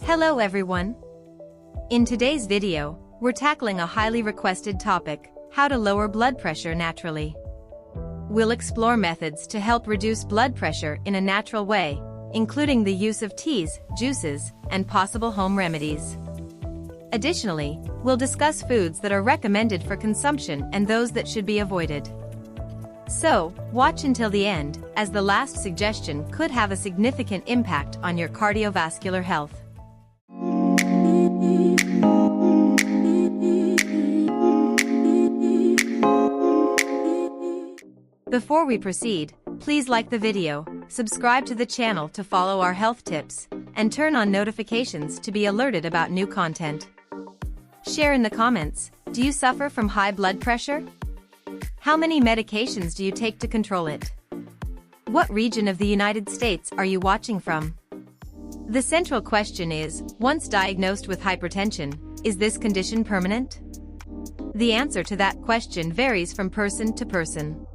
Hello everyone! In today's video, we're tackling a highly requested topic, how to lower blood pressure naturally. We'll explore methods to help reduce blood pressure in a natural way, including the use of teas, juices, and possible home remedies. Additionally, we'll discuss foods that are recommended for consumption and those that should be avoided. So, watch until the end, as the last suggestion could have a significant impact on your cardiovascular health. Before we proceed, please like the video, subscribe to the channel to follow our health tips, and turn on notifications to be alerted about new content. Share in the comments, do you suffer from high blood pressure? How many medications do you take to control it? What region of the United States are you watching from? The central question is, once diagnosed with hypertension, is this condition permanent? The answer to that question varies from person to person.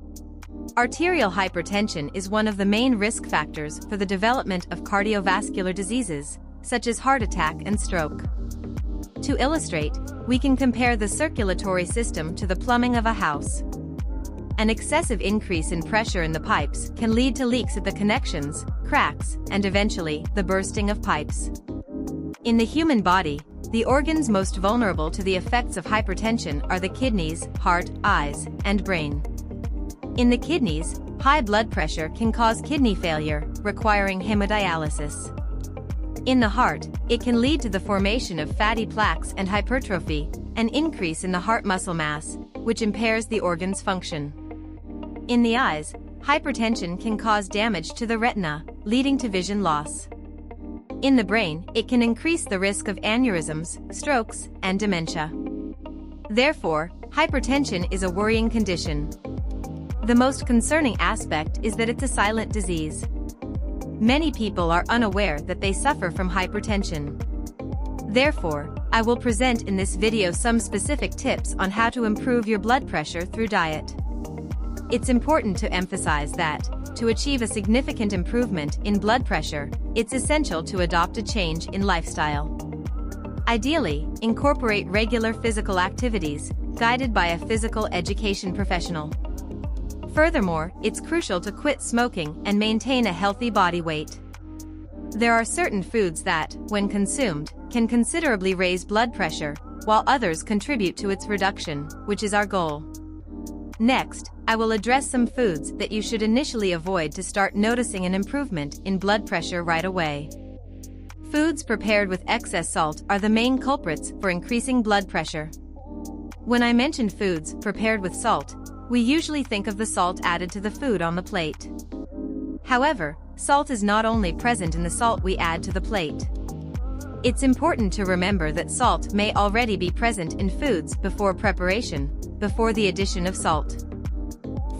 Arterial hypertension is one of the main risk factors for the development of cardiovascular diseases, such as heart attack and stroke. To illustrate, we can compare the circulatory system to the plumbing of a house. An excessive increase in pressure in the pipes can lead to leaks at the connections, cracks, and eventually, the bursting of pipes. In the human body, the organs most vulnerable to the effects of hypertension are the kidneys, heart, eyes, and brain. In the kidneys, high blood pressure can cause kidney failure, requiring hemodialysis. In the heart, it can lead to the formation of fatty plaques and hypertrophy, an increase in the heart muscle mass, which impairs the organ's function. In the eyes, hypertension can cause damage to the retina, leading to vision loss. In the brain, it can increase the risk of aneurysms, strokes, and dementia. Therefore, hypertension is a worrying condition. The most concerning aspect is that it's a silent disease. Many people are unaware that they suffer from hypertension. Therefore, I will present in this video some specific tips on how to improve your blood pressure through diet. It's important to emphasize that, to achieve a significant improvement in blood pressure, it's essential to adopt a change in lifestyle. Ideally, incorporate regular physical activities, guided by a physical education professional. Furthermore, it's crucial to quit smoking and maintain a healthy body weight. There are certain foods that, when consumed, can considerably raise blood pressure, while others contribute to its reduction, which is our goal. Next, I will address some foods that you should initially avoid to start noticing an improvement in blood pressure right away. Foods prepared with excess salt are the main culprits for increasing blood pressure. When I mention foods prepared with salt, we usually think of the salt added to the food on the plate. However, salt is not only present in the salt we add to the plate. It's important to remember that salt may already be present in foods before preparation, before the addition of salt.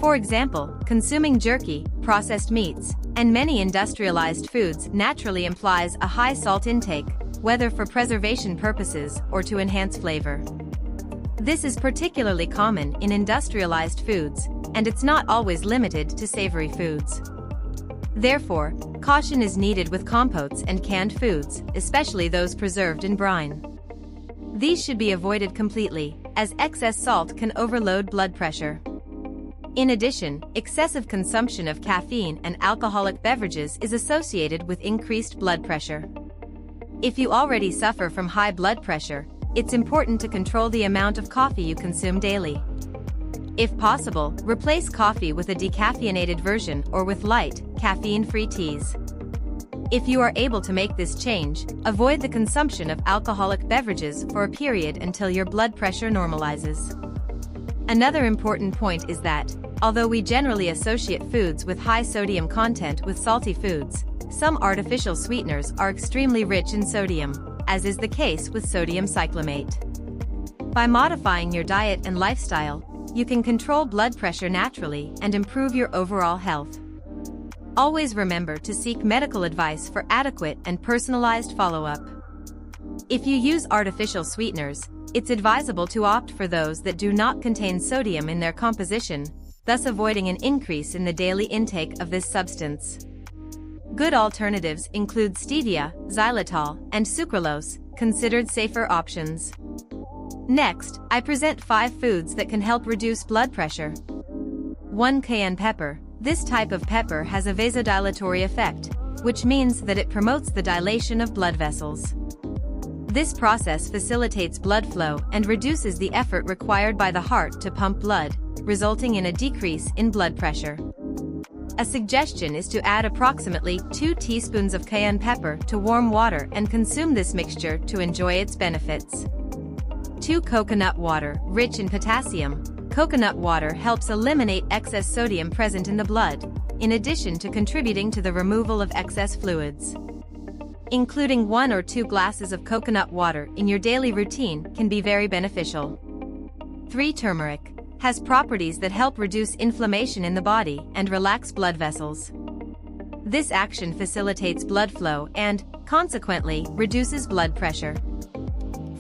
For example, consuming jerky, processed meats, and many industrialized foods naturally implies a high salt intake, whether for preservation purposes or to enhance flavor. This is particularly common in industrialized foods, and it's not always limited to savory foods. Therefore, caution is needed with compotes and canned foods, especially those preserved in brine. These should be avoided completely, as excess salt can overload blood pressure. In addition, excessive consumption of caffeine and alcoholic beverages is associated with increased blood pressure. If you already suffer from high blood pressure, it's important to control the amount of coffee you consume daily. If possible, replace coffee with a decaffeinated version or with light, caffeine-free teas. If you are able to make this change, avoid the consumption of alcoholic beverages for a period until your blood pressure normalizes. Another important point is that, although we generally associate foods with high sodium content with salty foods, some artificial sweeteners are extremely rich in sodium, as is the case with sodium cyclamate. By modifying your diet and lifestyle, you can control blood pressure naturally and improve your overall health. Always remember to seek medical advice for adequate and personalized follow-up. If you use artificial sweeteners, it's advisable to opt for those that do not contain sodium in their composition, thus avoiding an increase in the daily intake of this substance. Good alternatives include stevia, xylitol, and sucralose, considered safer options. Next, I present 5 foods that can help reduce blood pressure. 1. Cayenne pepper. This type of pepper has a vasodilatory effect, which means that it promotes the dilation of blood vessels. This process facilitates blood flow and reduces the effort required by the heart to pump blood, resulting in a decrease in blood pressure. A suggestion is to add approximately 2 teaspoons of cayenne pepper to warm water and consume this mixture to enjoy its benefits. 2. Coconut water, rich in potassium. Coconut water helps eliminate excess sodium present in the blood, in addition to contributing to the removal of excess fluids. Including 1 or 2 glasses of coconut water in your daily routine can be very beneficial. 3. Turmeric has properties that help reduce inflammation in the body and relax blood vessels. This action facilitates blood flow and, consequently, reduces blood pressure.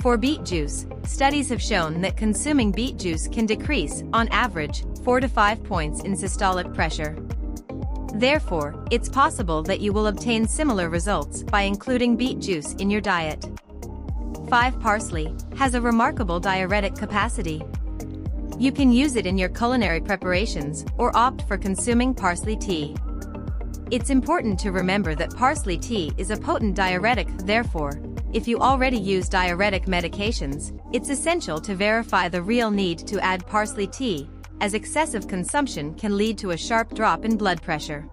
4. Beet juice. Studies have shown that consuming beet juice can decrease, on average, 4 to 5 points in systolic pressure. Therefore, it's possible that you will obtain similar results by including beet juice in your diet. 5. Parsley has a remarkable diuretic capacity. You can use it in your culinary preparations or opt for consuming parsley tea. It's important to remember that parsley tea is a potent diuretic, therefore, if you already use diuretic medications, it's essential to verify the real need to add parsley tea, as excessive consumption can lead to a sharp drop in blood pressure.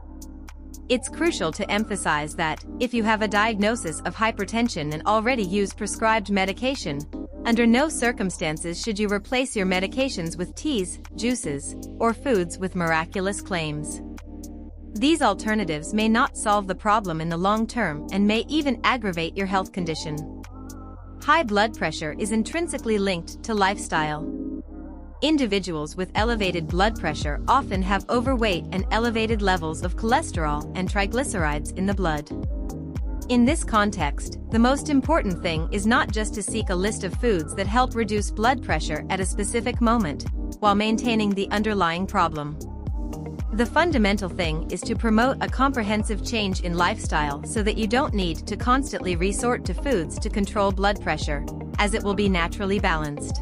It's crucial to emphasize that, if you have a diagnosis of hypertension and already use prescribed medication, under no circumstances should you replace your medications with teas, juices, or foods with miraculous claims. These alternatives may not solve the problem in the long term and may even aggravate your health condition. High blood pressure is intrinsically linked to lifestyle. Individuals with elevated blood pressure often have overweight and elevated levels of cholesterol and triglycerides in the blood. In this context, the most important thing is not just to seek a list of foods that help reduce blood pressure at a specific moment, while maintaining the underlying problem. The fundamental thing is to promote a comprehensive change in lifestyle so that you don't need to constantly resort to foods to control blood pressure, as it will be naturally balanced.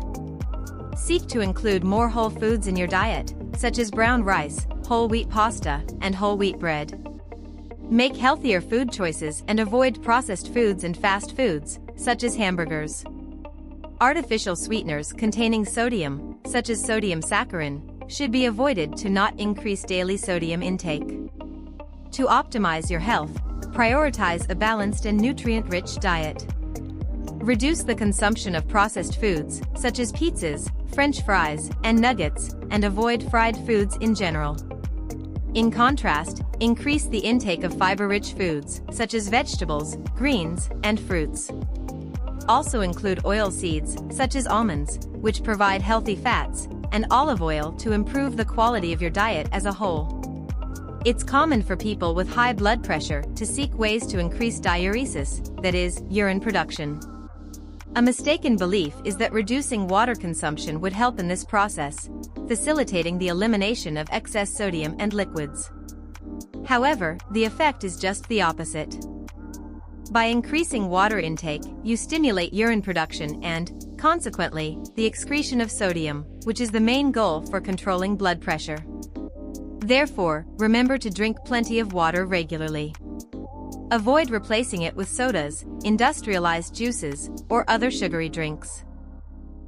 Seek to include more whole foods in your diet, such as brown rice, whole wheat pasta, and whole wheat bread. Make healthier food choices and avoid processed foods and fast foods, such as hamburgers. Artificial sweeteners containing sodium, such as sodium saccharin, should be avoided to not increase daily sodium intake. To optimize your health, prioritize a balanced and nutrient-rich diet. Reduce the consumption of processed foods, such as pizzas, French fries, and nuggets, and avoid fried foods in general. In contrast, increase the intake of fiber-rich foods, such as vegetables, greens, and fruits. Also include oil seeds, such as almonds, which provide healthy fats, and olive oil to improve the quality of your diet as a whole. It's common for people with high blood pressure to seek ways to increase diuresis, that is, urine production. A mistaken belief is that reducing water consumption would help in this process, facilitating the elimination of excess sodium and liquids. However, the effect is just the opposite. By increasing water intake, you stimulate urine production and, consequently, the excretion of sodium, which is the main goal for controlling blood pressure. Therefore, remember to drink plenty of water regularly. Avoid replacing it with sodas, industrialized juices, or other sugary drinks.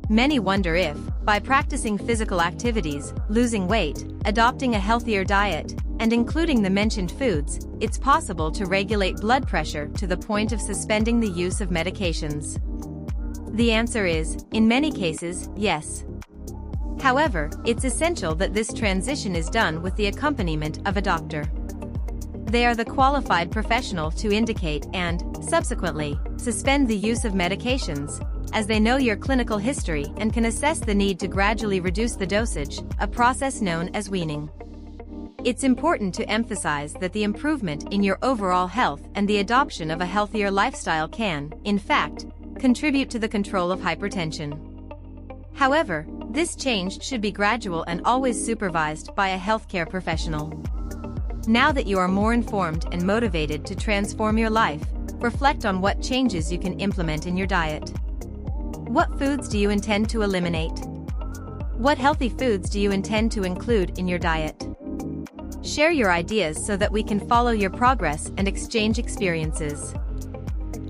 Many wonder if, by practicing physical activities, losing weight, adopting a healthier diet, and including the mentioned foods, it's possible to regulate blood pressure to the point of suspending the use of medications. The answer is, in many cases, yes. However, it's essential that this transition is done with the accompaniment of a doctor. They are the qualified professional to indicate and, subsequently, suspend the use of medications, as they know your clinical history and can assess the need to gradually reduce the dosage, a process known as weaning. It's important to emphasize that the improvement in your overall health and the adoption of a healthier lifestyle can, in fact, contribute to the control of hypertension. However, this change should be gradual and always supervised by a healthcare professional. Now that you are more informed and motivated to transform your life, reflect on what changes you can implement in your diet. What foods do you intend to eliminate? What healthy foods do you intend to include in your diet? Share your ideas so that we can follow your progress and exchange experiences.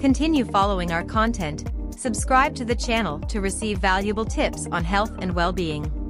Continue following our content, subscribe to the channel to receive valuable tips on health and well-being.